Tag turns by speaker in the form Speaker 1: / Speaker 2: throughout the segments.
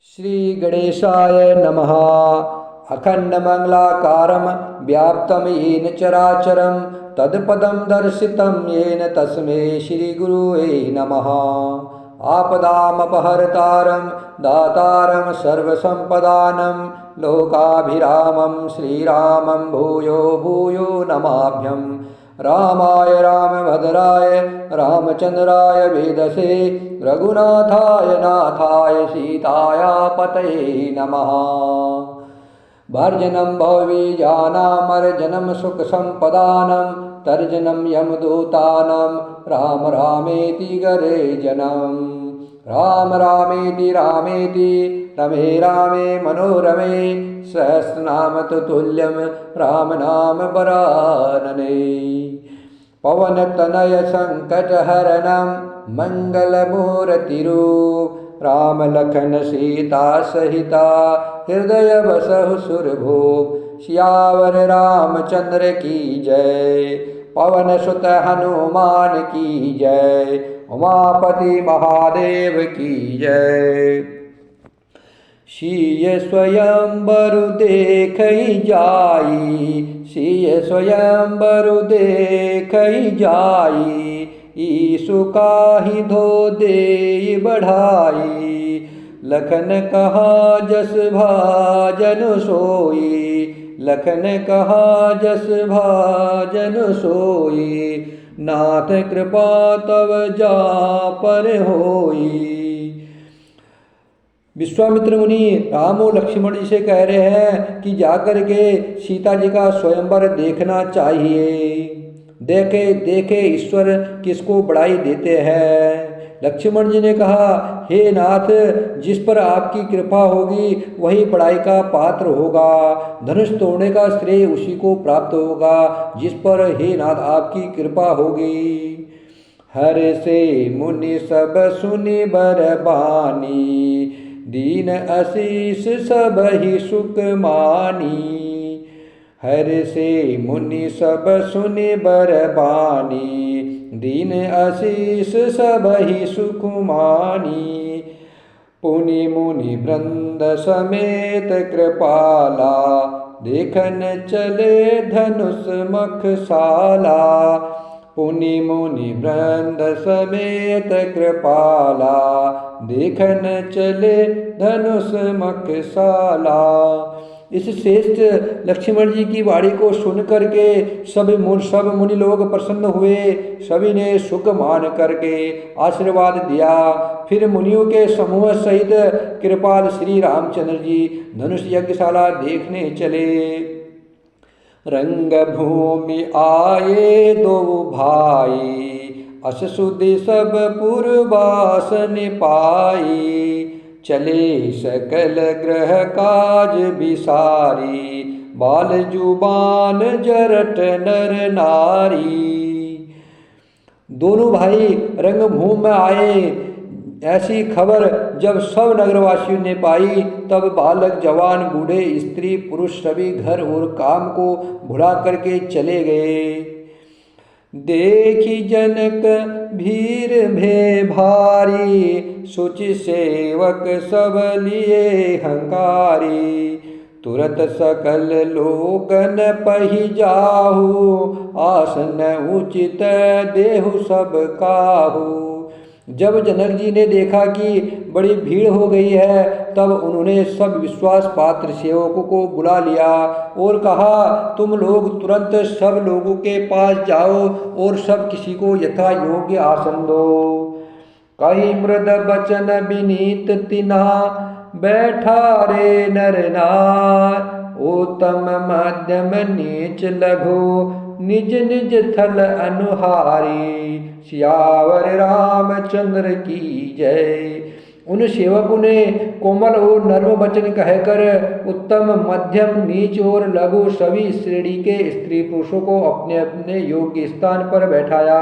Speaker 1: श्री गणेशाय नमः। अखंडमंगलाकारं व्याप्तं येन चराचरं तत्पदं दर्शितं येन तस्मै श्रीगुरुवे नमः। आपदामपहर्तारं दातारं सर्वसम्पदानं लोकाभिरामं श्रीरामं भूयो भूयो नमाभ्यं। रामाय रामभद्राय रामचंद्राय वेदसे रघुनाथाय नाथाय सीताया पतये नमः। भर्जनं भवबीजानामर्जनं सुखसम्पदानं तर्जनं यमदूतानां राम रामेति गरे जनं। राम रामेति रामेति रमे रामे मनोरमे सहस्रनाम तुल्यं राम नाम वरानने। पवनतनय संकटहरणं मंगलमूर्तिरूप राम लखन सीता सहिता हृदय बसहु सुरभूप। सियावर रामचंद्र की जय पवन सुत हनुमान की जय उमापति महादेव की जय। सिय स्वयंवर देखई जाई सिय स्वयंवर देखई जाई ईसु काहि धो दे बढ़ाई। लखन कहा जस भाजन सोई लखन कहा जस भाजन सोई नाथ कृपा तव जा पर होई। विश्वामित्र मुनि राम और लक्ष्मण जी से कह रहे हैं कि जाकर के सीता जी का स्वयंवर देखना चाहिए। देखे देखे ईश्वर किसको बढ़ाई देते हैं। लक्ष्मण जी ने कहा, हे नाथ, जिस पर आपकी कृपा होगी वही बढ़ाई का पात्र होगा। धनुष तोड़ने का श्रेय उसी को प्राप्त होगा जिस पर हे नाथ आपकी कृपा होगी। हर से मुनि सब सुनि बरबानी दीन आशीष सब ही सुख मानी। हर से मुनि सब सुनि बरबानी दीन आशीष सब ही सुख मानी। पुनि मुनि वृंद समेत कृपाला देखन चले धनुष मखशाला। पुनि मुनि वृंद समेत कृपाला देखन चले धनुष मखशाला। इस श्रेष्ठ लक्ष्मण जी की वाणी को सुन करके सब मुनि लोग प्रसन्न हुए। सभी ने सुख मान करके आशीर्वाद दिया। फिर मुनियों के समूह सहित कृपाल श्री रामचंद्र जी धनुष यज्ञशाला देखने चले। रंग भूमि आए दो भाई अस सुधि सब पुरवासन पाई। चले सकल ग्रह काज बिसारी बाल जुबान जरट नर नारी। दोनों भाई रंगभूमि में आए। ऐसी खबर जब सब नगरवासियों ने पाई तब बालक जवान बूढ़े स्त्री पुरुष सभी घर और काम को भुला करके चले गए। देखी जनक भीर भे भारी सुचि सेवक सब लिए हंकारी। तुरत सकल लोगन पही जाहु आसन उचित देहु सब काहू। जब जनक जी ने देखा कि बड़ी भीड़ हो गई है तब उन्होंने सब विश्वास पात्र सेवकों को बुला लिया और कहा, तुम लोग तुरंत सब लोगों के पास जाओ और सब किसी को यथा योग्य आसन दो। कई मृद बचन विनीत तिना बैठा रे नर नार। उत्तम मध्यम नीच लघु निज निज थल अनुहारी। सियावर रामचंद्र की जय। उन सेवकों ने कोमल और नर्म वचन कहकर उत्तम मध्यम नीच और लघु सभी श्रेणी के स्त्री पुरुषों को अपने अपने योग्य स्थान पर बैठाया।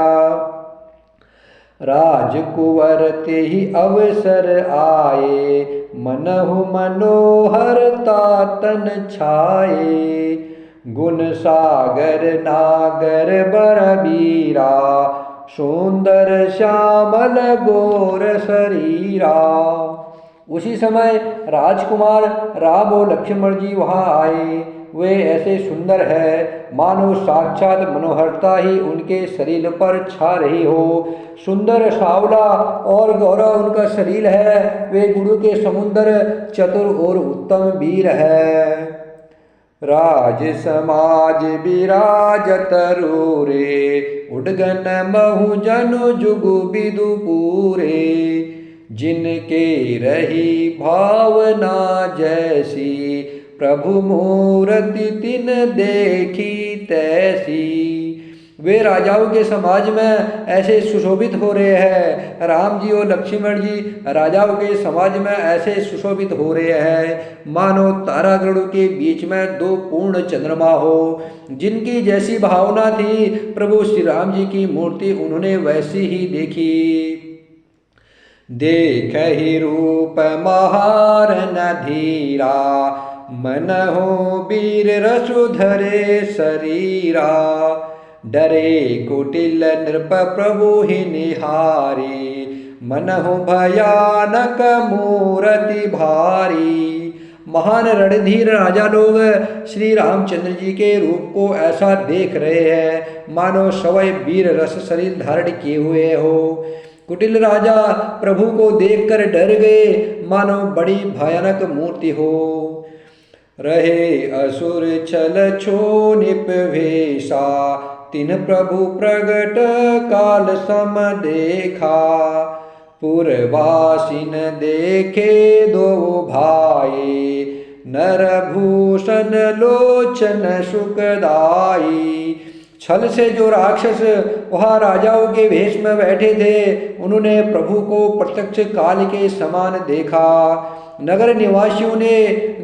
Speaker 1: राजकुंवर ते ही अवसर आए मनहु मनोहरता तन छाए। गुण सागर नागर बरबीरा सुंदर श्यामल गोर शरीरा। उसी समय राजकुमार राम और लक्ष्मण जी वहाँ आए। वे ऐसे सुंदर है मानो साक्षात मनोहरता ही उनके शरीर पर छा रही हो। सुंदर सांवला और गौरव उनका शरीर है। वे गुरु के समुंदर चतुर और उत्तम वीर है। राज समाज विराजत रूरे, उडगन महु जनु जुगु बिदु पूरे। जिनके रही भावना जैसी, प्रभु मूर्ति तिन देखी तैसी। वे राजाओं के समाज में ऐसे सुशोभित हो रहे हैं। राम जी और लक्ष्मण जी राजाओं के समाज में ऐसे सुशोभित हो रहे हैं मानो तारागण के बीच में दो पूर्ण चंद्रमा हो। जिनकी जैसी भावना थी प्रभु श्री राम जी की मूर्ति उन्होंने वैसी ही देखी। देख ही रूप महारन धीरा, मन हो वीर रसु धरे शरीरा। डरे कुटिल नृप प्रभु ही निहारी, मन हो भयानक मूर्ति भारी। महान रणधीर राजा लोग श्री रामचंद्र जी के रूप को ऐसा देख रहे हैं मानो सवय वीर रस शरीर धारण किए हुए हो। कुटिल राजा प्रभु को देखकर डर गए मानो बड़ी भयानक मूर्ति हो। रहे असुर छल छो निप भेषा, तिन प्रभु प्रगट काल सम देखा। पुरवासिन देखे दो भाई, नरभूषण लोचन सुखदाई। छल से जो राक्षस वहाँ राजाओं के भेष में बैठे थे उन्होंने प्रभु को प्रत्यक्ष काल के समान देखा। नगर निवासियों ने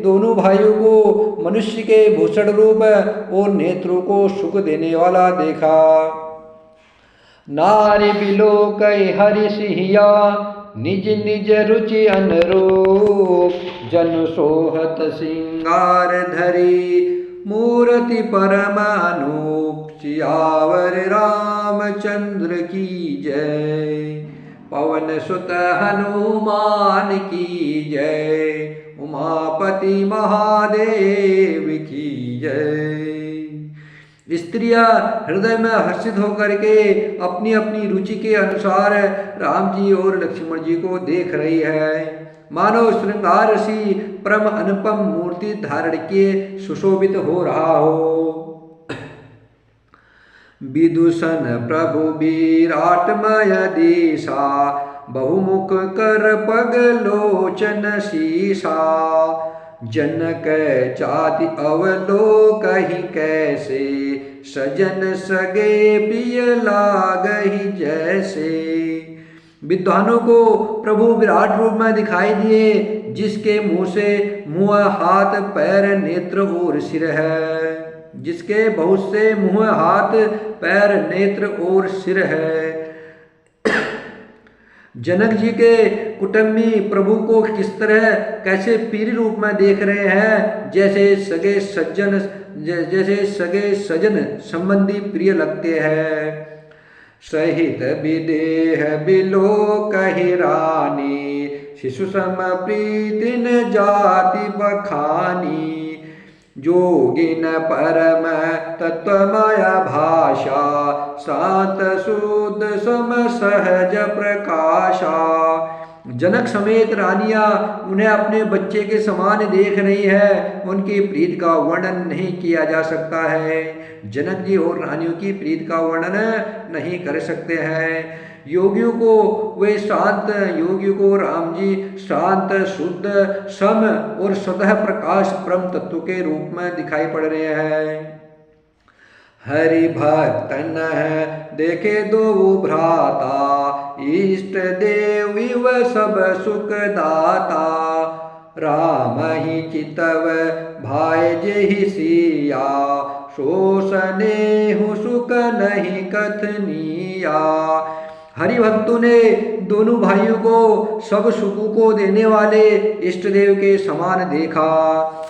Speaker 1: दोनों भाइयों को मनुष्य के भूषण रूप और नेत्रों को सुख देने वाला देखा। नारी बिलोक हरि सिहिया, निज निज रुचि अनुरूप। जन सोहत सिंगार धरी, मूर्ति परम अनूप। सियावर रामचंद्र की जय, पवन सुत हनुमान की जय। उमापति महादेव की जय। स्त्रियां हृदय में हर्षित होकर के अपनी अपनी रुचि के अनुसार राम जी और लक्ष्मण जी को देख रही है मानो श्रृंगार सी परम अनुपम मूर्ति धारण किए सुशोभित हो रहा हो। विदूषण प्रभु विराटमय दिशा, बहुमुख कर पग लोचन शीशा। जनक चाति अवलोकहि कैसे, सजन सगे प्रिय लागहि जैसे। विद्वानों को प्रभु विराट रूप में दिखाई दिए जिसके मुंह से मुंह हाथ पैर नेत्र और सिर है। जिसके बहुत से मुंह हाथ पैर नेत्र और सिर है। जनक जी के कुटुंबी प्रभु को किस तरह कैसे पीर रूप में देख रहे हैं, जैसे सगे सजन संबंधी प्रिय लगते हैं। सहित विदेह बिलोकहि रानी, शिशु सम प्रीतिन जाति बखानी। जोगिन परम तत्वमय भाषा, शांत शुद्ध सम सहज प्रकाशा। जनक समेत रानियां उन्हें अपने बच्चे के समान देख रही है। उनकी प्रीत का वर्णन नहीं किया जा सकता है। जनक जी और रानियों की प्रीत का वर्णन नहीं कर सकते हैं। योगियों को वे शांत, योगियों को राम जी शांत शुद्ध सम और स्वतः प्रकाश परम तत्व के रूप में दिखाई पड़ रहे हैं। हरि भक्तन देखे दो भ्राता, इष्ट देव विव सब सुख दाता। राम ही चितव भाई जेहि सिया, सो स्नेहु सुख नहीं कथनिया। हरि भक्तों ने दोनों भाइयों को सब सुखों को देने वाले इष्ट देव के समान देखा।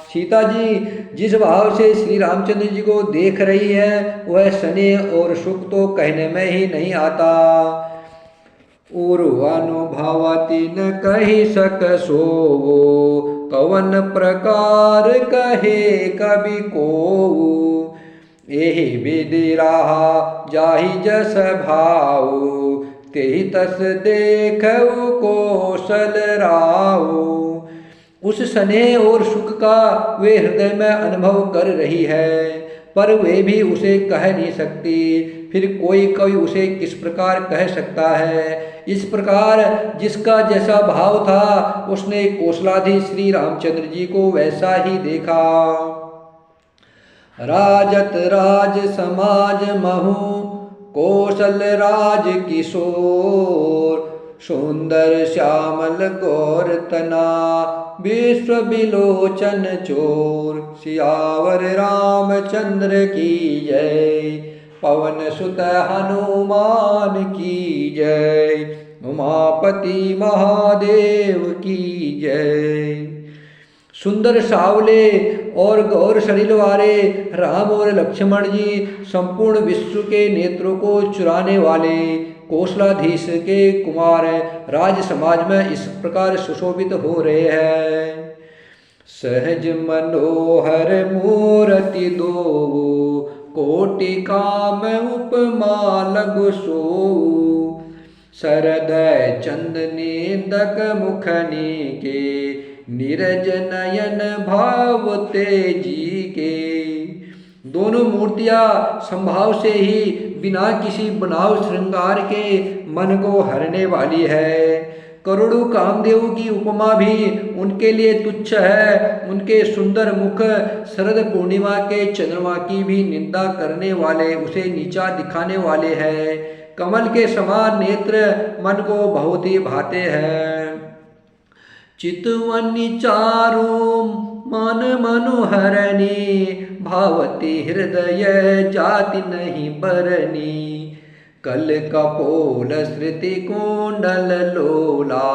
Speaker 1: सीता जी जिस भाव से श्री रामचंद्र जी को देख रही है वह स्नेह और सुख तो कहने में ही नहीं आता। उरु अनुभवति न कही सक सोवो, कवन प्रकार कहे कवि को। एहि विधि राहा जाहि जस भाऊ, तेहि तस देखऊ कौशल राऊ। उस स्नेह और सुख का वे हृदय में अनुभव कर रही है, पर वे भी उसे कह नहीं सकती। फिर कोई कवि उसे किस प्रकार कह सकता है। इस प्रकार जिसका जैसा भाव था, उसने कौशलाधीश श्री रामचंद्र जी को वैसा ही देखा। राजत राज समाज महु, कौशल राज किशोर। सुंदर श्यामल गौर तना, विश्व विलोचन चोर। सियावर रामचंद्र की जय, पवन सुत हनुमान की जय। उमापति महादेव की जय। सुंदर सावले और गौर शरीर वाले राम और लक्ष्मण जी संपूर्ण विश्व के नेत्रों को चुराने वाले कौशलाधीश के कुमार राज समाज में इस प्रकार सुशोभित हो रहे हैं। सहज मनोहर मूर्ति दो, कोटि काम उपमा लघु सो। शरद चंदनी दक मुखनी के, नीरज नयन भाव तेजी के। दोनों मूर्तियां संभाव से ही बिना किसी बनाव श्रृंगार के मन को हरने वाली है। करोड़ों कामदेव की उपमा भी उनके लिए तुच्छ है। उनके सुंदर मुख शरद पूर्णिमा के चंद्रमा की भी निंदा करने वाले, उसे नीचा दिखाने वाले हैं। कमल के समान नेत्र मन को बहुत ही भाते हैं। चितवनी चारों मन मनोहरणी, भावती हृदय जाति नहीं बरनी। कल कपोल श्रुति कुंडल लोला,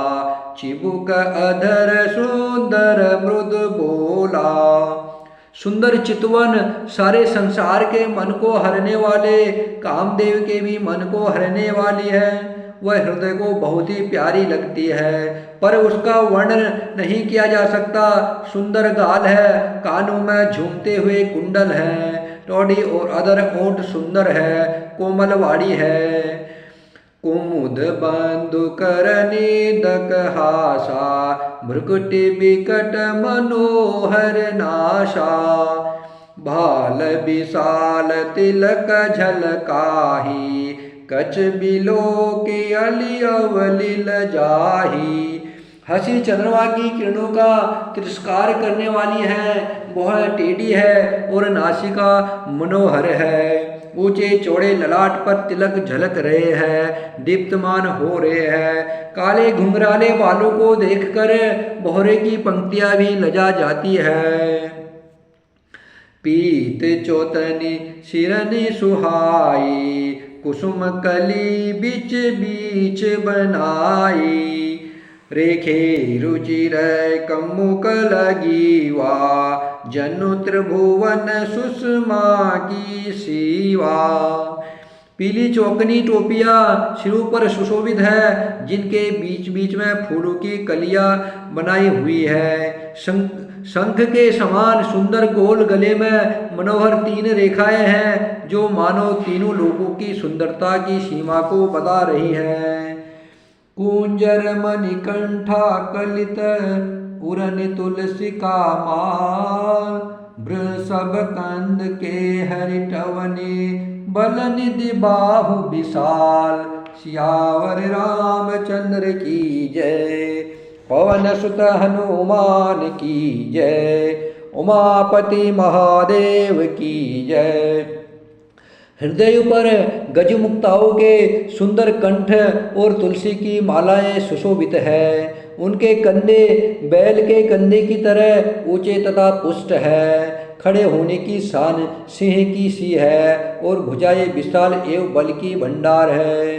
Speaker 1: चिबुक अधर सुंदर मृद बोला। सुंदर चितवन सारे संसार के मन को हरने वाले, कामदेव के भी मन को हरने वाली है। वह हृदय को बहुत ही प्यारी लगती है, पर उसका वर्णन नहीं किया जा सकता। सुंदर गाल है, कानों में झूमते हुए कुंडल है, टोडी और अधर ओंठ सुंदर है, कोमल वाड़ी है। कुमुद बंधु करनी दक हासा, भ्रुकुटि विकट मनोहर नाशा। भाल विशाल तिलक झलकाही, कच बिलो के अली अवलिल जाही। हंसी चंद्रमा की किरणों का तिरस्कार करने वाली है, वह टेढ़ी है और नासिका मनोहर है। ऊंचे चौड़े ललाट पर तिलक झलक रहे हैं, दीप्तमान हो रहे हैं। काले घुंघराले बालों को देखकर बोहरे की पंक्तियां भी लजा जाती है। पीत चौतनी शिरनि सुहाई, कुसुम कली बीच बीच बनाई। रेखे रुचिर कमुक लगीवा, जनु त्रिभुवन सुषमा की सीवा। पीली चौकनी टोपियां सिरों पर सुशोभित है, जिनके बीच बीच में फूलों की कलियां बनाई हुई है। शंख के समान सुंदर गोल गले में मनोहर 3 रेखाएं हैं, जो मानो तीनों लोगों की सुंदरता की सीमा को बता रही हैं। कुंजर मणिकंठा कलित, उरन तुलसी का माल। वृषभ कंद के हरिटवनी, बल निधि बाहु विशाल। सियावर रामचंद्र की जय, पवन सुत हनुमान की जय। उमापति महादेव की जय। हृदय पर गजमुक्ताओं के सुंदर कंठ और तुलसी की मालाएं सुशोभित है। उनके कंधे बैल के कंधे की तरह ऊंचे तथा पुष्ट है। खड़े होने की शान सिंह की सी है और भुजाएं विशाल एवं बल की भंडार है।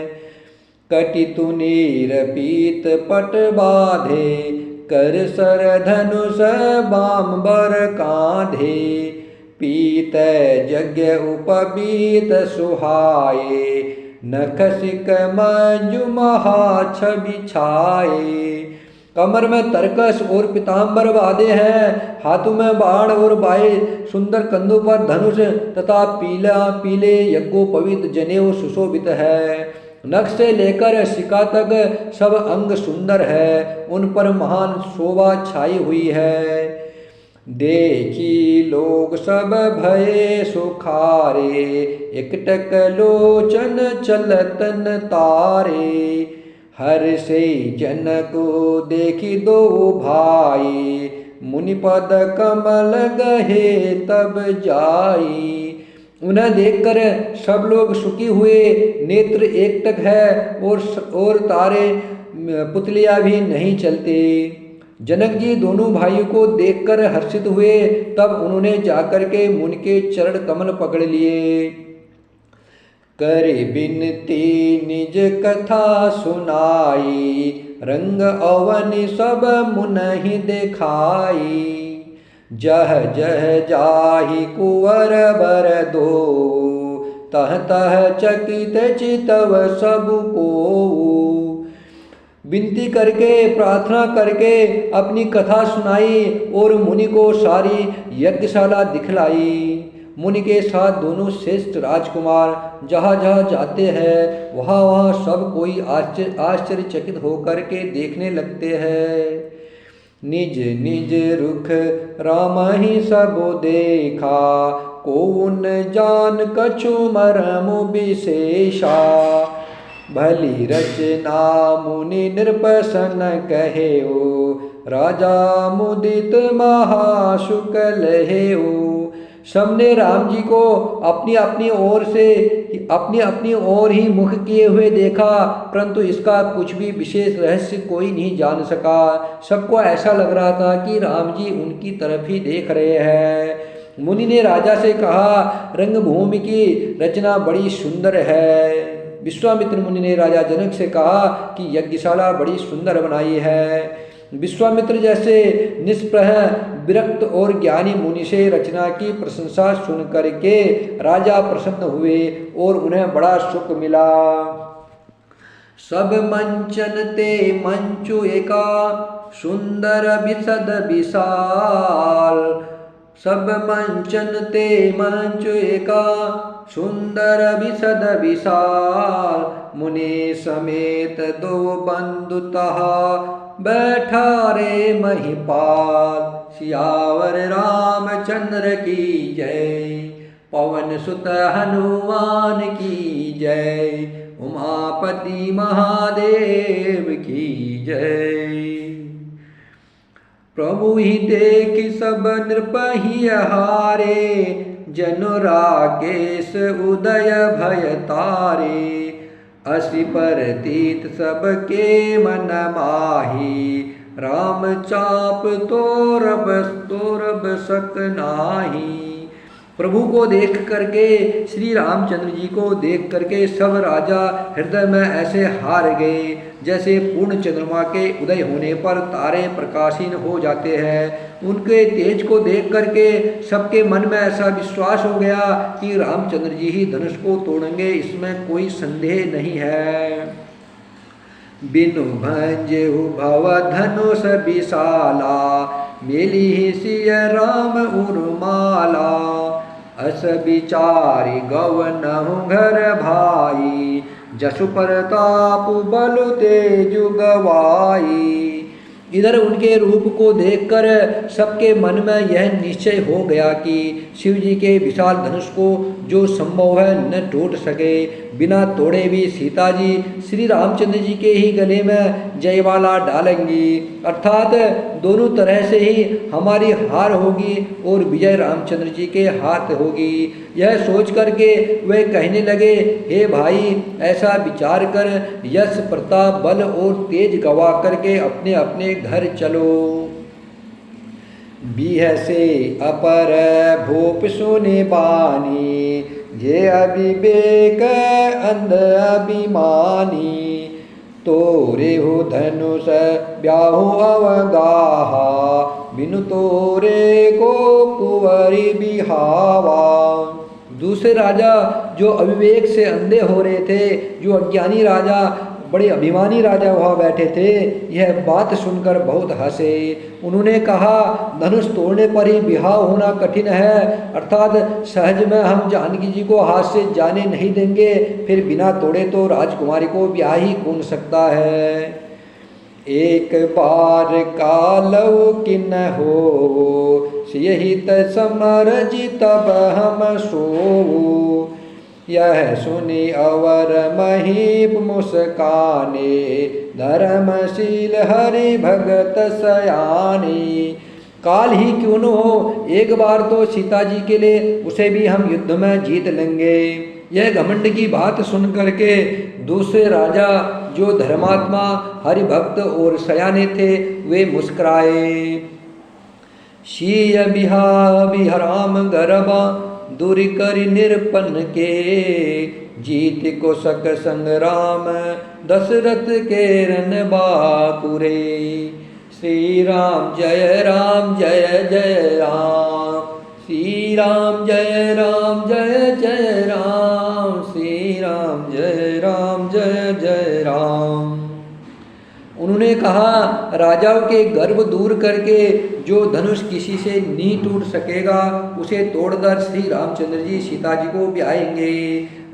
Speaker 1: कटि तुनीर पीत पट बाधे, कर सर धनुष बाम बर कांधे। पीत यज्ञ उपबीत सुहाए, नखसिक मंजु महा छवि छाए। कमर में तरकस और पीताम्बर बांधे हैं, हाथों में बाण और बाए, सुंदर कंधों पर धनुष तथा पीले यज्ञोपवीत जनेऊ सुशोभित है। नख से लेकर शिखा तक सब अंग सुंदर है, उन पर महान शोभा छाई हुई है। देखी लोग सब भये सुखारे, एकटक लोचन चलतन तारे। हर से जन को देखी दो भाई, मुनिपद कमल गहे तब जाई। उन्हें देखकर सब लोग सुखी हुए, नेत्र एकटक है और तारे पुतलियां भी नहीं चलते। जनक जी दोनों भाइयों को देखकर हर्षित हुए, तब उन्होंने जाकर के मुनि के चरण कमल पकड़ लिए। कर बिनती निज कथा सुनाई, रंग अवनि सब मुनहि देखाई। जह जह जाहि कुंवर बर दो, तह तह चकित चितव सब को। विनती करके प्रार्थना करके अपनी कथा सुनाई और मुनि को सारी यज्ञशाला दिखलाई। मुनि के साथ दोनों श्रेष्ठ राजकुमार जहाँ जहाँ जाते हैं वहाँ वहाँ सब कोई आश्चर्यचकित होकर के देखने लगते हैं। निज निज रुख राम ही सब देखा, कौन जान कछु मरम विशेषा। भली रचना मुनि निरपसन कहे ओ, राजा मुदित महाशुक लहेओ। सबने राम जी को अपनी अपनी ओर ही मुख किए हुए देखा, परंतु इसका कुछ भी विशेष रहस्य कोई नहीं जान सका। सबको ऐसा लग रहा था कि राम जी उनकी तरफ ही देख रहे हैं। मुनि ने राजा से कहा, रंगभूमि की रचना बड़ी सुंदर है। विश्वामित्र मुनि ने राजा जनक से कहा कि यज्ञशाला बड़ी सुंदर बनाई है। विश्वामित्र जैसे निष्प्रह विरक्त और ज्ञानी मुनि से रचना की प्रशंसा सुन करके राजा प्रसन्न हुए और उन्हें बड़ा सुख मिला। सब मंचन ते मंचु एका, सुंदर बिसद विशाल। सब मंचन ते मंचु एका, सुंदर बिसद विशाल। मुनि समेत दो बंधु तहा, बैठा रे महिपाल। सियावर रामचंद्र की जय, पवन सुत हनुमान की जय। उमापति महादेव की जय। प्रभु ही देखि सब नृपहि हारे, जनु राकेश उदय भय तारे। असि परतीत सबके मन माही, राम चाप तोरब सक नाही। प्रभु को देख करके, श्री रामचंद्र जी को देख करके सब राजा हृदय में ऐसे हार गए, जैसे पूर्ण चंद्रमा के उदय होने पर तारे प्रकाशीन हो जाते हैं। उनके तेज को देख करके सबके मन में ऐसा विश्वास हो गया कि रामचंद्र जी ही धनुष को तोड़ेंगे, इसमें कोई संदेह नहीं है। बिनु भंजेहु भव धनुष विशाला, मिली सिय राम उर्माला। अस विचारि गवनहु घर भाई, जसु प्रताप बल तेजु गवाई। इधर उनके रूप को देखकर सबके मन में यह निश्चय हो गया कि शिव जी के विशाल धनुष को जो संभव है न टूट सके। बिना तोड़े भी सीता जी श्री रामचंद्र जी के ही गले में जयमाला डालेंगी, अर्थात दोनों तरह से ही हमारी हार होगी और विजय रामचंद्र जी के हाथ होगी। यह सोच करके वे कहने लगे, हे भाई, ऐसा विचार कर यश प्रताप बल और तेज गवा करके अपने अपने घर चलो। बिह से अपर भूप सुने बानी, ये अविवेक अंध अभिमानी। तोरे हो धनुष ब्याहु अवगाहा, बिनु तोरे को कुंवरी बिहावा। दूसरे राजा जो अविवेक से अंधे हो रहे थे, जो अज्ञानी राजा, बड़े अभिमानी राजा वहाँ बैठे थे, यह बात सुनकर बहुत हंसे। उन्होंने कहा, धनुष तोड़ने पर ही विवाह होना कठिन है, अर्थात सहज में हम जानकी जी को हाथ से जाने नहीं देंगे, फिर बिना तोड़े तो राजकुमारी को ब्याह ही कौन सकता है। एक बार कालव किन हो, सियहित समर जी तब हम सोवो। यह सुनी अवर महीप मुस्काने, धर्मशील हरि भगत सयानी। काल ही क्यों न हो, एक बार तो सीता जी के लिए उसे भी हम युद्ध में जीत लेंगे। यह घमंड की बात सुन करके दूसरे राजा जो धर्मात्मा, हरिभक्त और सयाने थे, वे मुस्कुराए। शीय बिहा बिहराम गरबा, दूर कर निरपन के। जीत को सक संग्राम, दशरथ के रन बाकुरे। श्री राम जय जय राम, श्री राम जय जय राम, श्री राम जय राम। उन्होंने कहा, राजाओं के गर्व दूर करके जो धनुष किसी से नहीं टूट सकेगा, उसे तोड़कर श्री रामचंद्र जी सीता जी को ब्याहेंगे।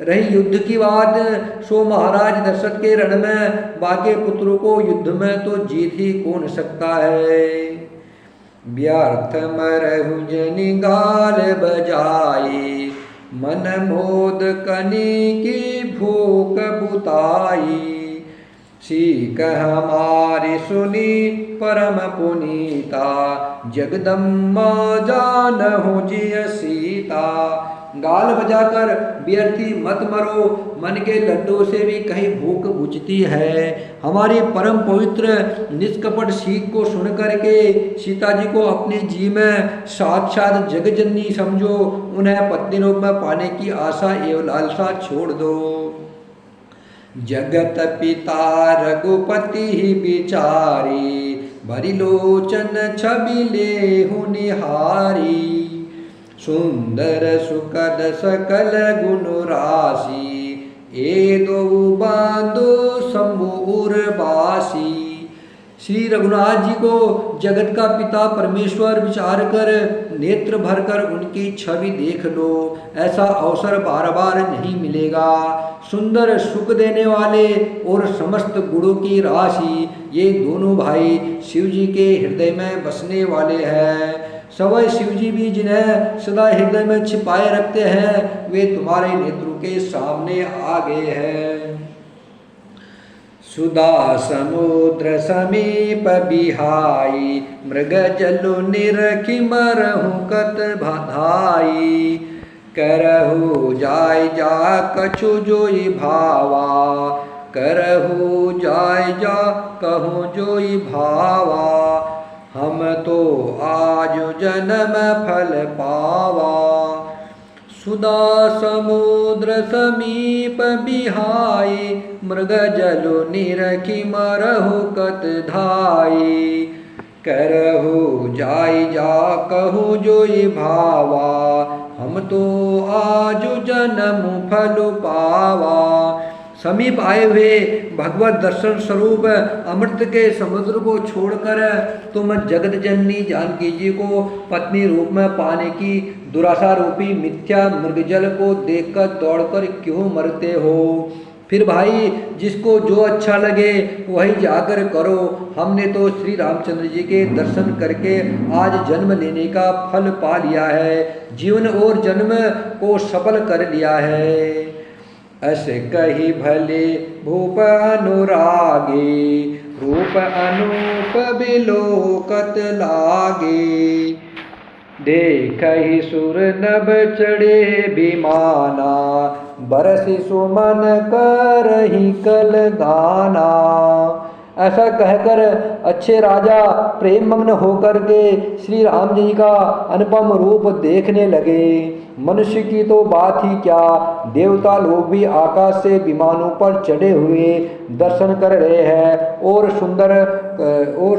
Speaker 1: रही युद्ध की बात, सो महाराज दशरथ के रण में बाके पुत्रों को युद्ध में तो जीत ही कौन सकता है। व्यर्थ मरहु जनि गाल बजाई, मन मोद कनी की भूख बुताई। सीख हमारी सुनी परम पुनीता, जगदम्बा जानहु जिय सीता। गाल बजाकर व्यर्थी मत मरो, मन के लड्डू से भी कहीं भूख बुझती है। हमारी परम पवित्र निष्कपट सीख को सुन करके सीता जी को अपने जी में साक्षात जगजननी समझो, उन्हें पत्नी रूप में पाने की आशा एवं लालसा छोड़ दो। जगत पिता रघुपति ही बिचारी, भरी लोचन छवि लेहु निहारी। सुंदर सुखद सकल गुण राशि, ए दो बांधो शंभुर बासी। श्री रघुनाथ जी को जगत का पिता परमेश्वर विचार कर नेत्र भरकर उनकी छवि देख लो, ऐसा अवसर बार बार नहीं मिलेगा। सुंदर सुख देने वाले और समस्त गुणों की राशि, ये दोनों भाई शिव जी के हृदय में बसने वाले हैं। सवै शिव जी भी जिन्हें सदा हृदय में छिपाए रखते हैं, वे तुम्हारे नेत्रों के सामने आ गए हैं। सुधा समुद्र समीप बिहाई, मृग जलु निरखि मरहु कत भाई। करहु जाय जा कछु जोई भावा, करहु जाय जा कहूँ जोई भावा। हम तो आज जन्म फल पावा। सुधा समुद्र समीप बिहाई, मृग जलु निरखि मरहु कत धाई। करहु जाय जा कहूँ जोई भावा, हम तो आज जन्म फल पावा। समीप आए हुए भगवत दर्शन स्वरूप अमृत के समुद्र को छोड़कर तुम जगत जननी जानकी जी को पत्नी रूप में पाने की दुराशा रूपी मिथ्या मृगजल को देखकर दौड़कर क्यों मरते हो। फिर भाई, जिसको जो अच्छा लगे वही जाकर करो। हमने तो श्री रामचंद्र जी के दर्शन करके आज जन्म लेने का फल पा लिया है, जीवन और जन्म को सफल कर लिया है। अस कही भले भूप अनुरागे, रूप अनूप बिलोकत लागे। देखहि सुर नभ चढ़े विमाना, बरसि सुमन करहि कल गाना। ऐसा कहकर अच्छे राजा प्रेम मग्न होकर के श्री राम जी का अनुपम रूप देखने लगे। मनुष्य की तो बात ही क्या, देवता लोग भी आकाश से विमानों पर चढ़े हुए दर्शन कर रहे हैं और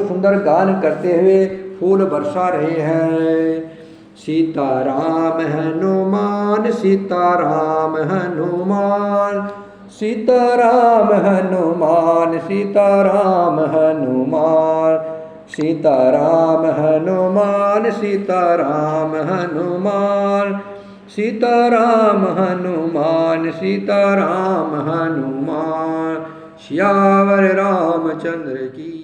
Speaker 1: सुंदर गान करते हुए फूल बरसा रहे हैं। सीताराम हनुमान सीताराम हनुमान सीताराम हनुमान सीताराम हनुमान सीताराम हनुमान सीताराम हनुमान सीताराम हनुमान सीताराम हनुमान। सियावर रामचंद्र की